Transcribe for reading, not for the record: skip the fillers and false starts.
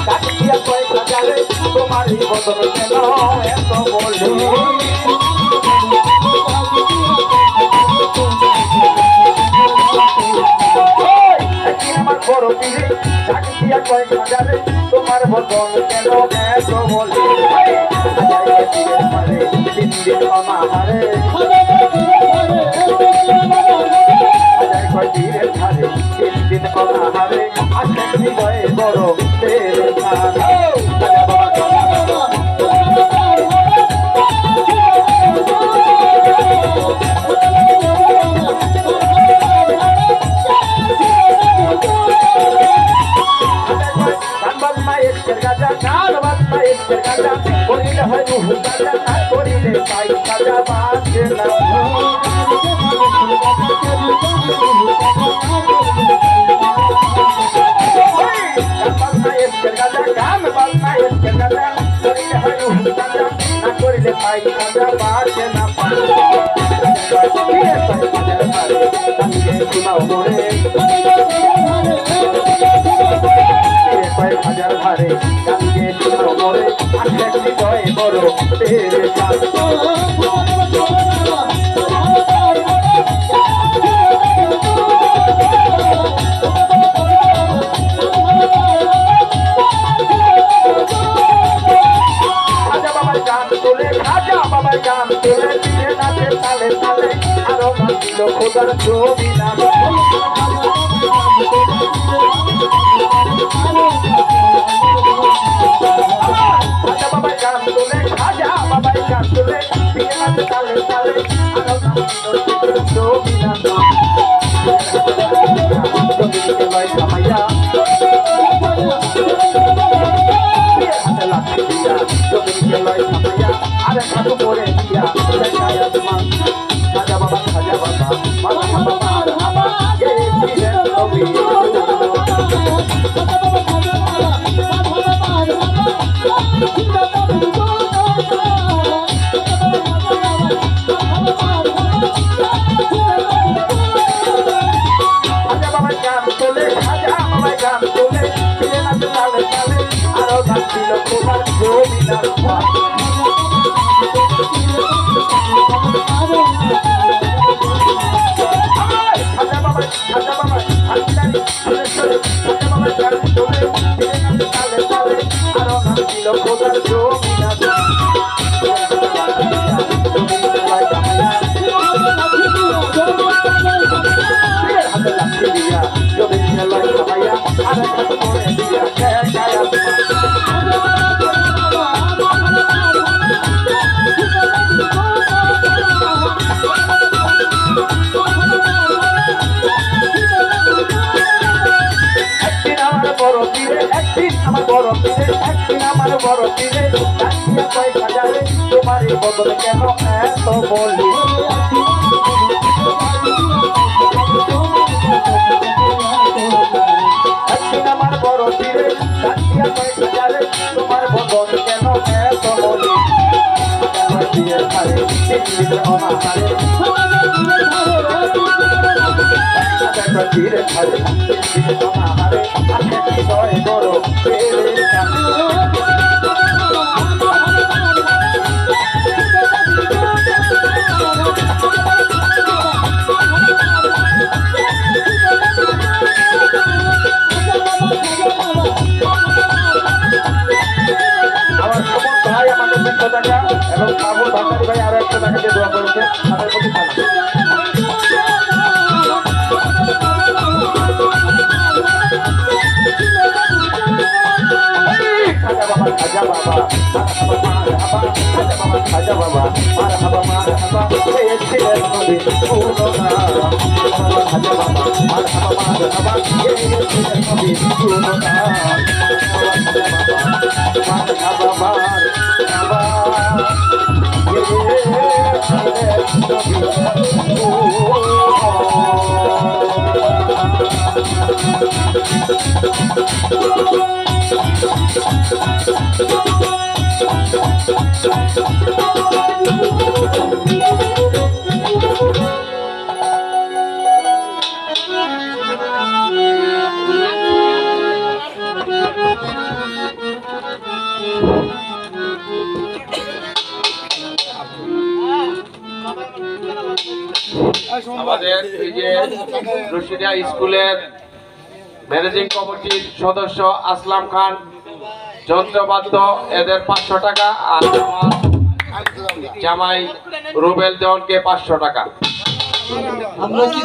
কাটিয়া কয়েক হাজারে তোমারই বদল কেন এত বলি আমার বড় পিড়ি কাটিয়া কয়েক হাজারে তোমার বদল কেন এত বলি দিন দিন অনাহারে কয়ের ধারে দিন দিন অনাহারে আসে হৃদয়ে বড় তেরে করিলে হয় করিলে পাই কাজা বাঁচে না করিলে পাই কাজা বাঁচে না শোনাও মরে কয়েক হাজার ধারে গানকে শোনাও মরে আসে হৃদয়ে বড় তেরে খোদার ছবি না খাজা বাবাই গান তোলে খাজা বাবাই গান তোলে তালে তালে ছবি না খামাইয়া আরে খাটু করে দিয়া খাজা বাবা আমার বড় পীরে একদিন আমার বড় পীরে কয়েক হাজারে তোমার বদল কেন এত বলি একদিন আমার বড় পীরে কয়েক হাজারে তোমার বদল কেন এত বলি তীরে ধারে অনাহারে আসে হৃদয়ে বড় তেরে আমার সমস্ত ভাই আমাদের 300 টাকা এবং বাবুর ভান্ডারী ভাই আরো 100 টাকা দিয়ে দোয়া করেছে তাদের প্রতি খাজা বাবা খাজা বাবা মারহাবা মারহাবা ছিলেন নবী খাজা বাবা মারহাবা মারহাবা ছিলেন নবী মারহাবা আমাদের এই যে রশিদিয়া স্কুলের ম্যানেজিং কমিটির সদস্য আসলাম খান, যন্ত্রবাদ্য এদের 500 টাকা, আর আমার জামাই রুবেল দেওয়ানকে 500 টাকা। আমরা কি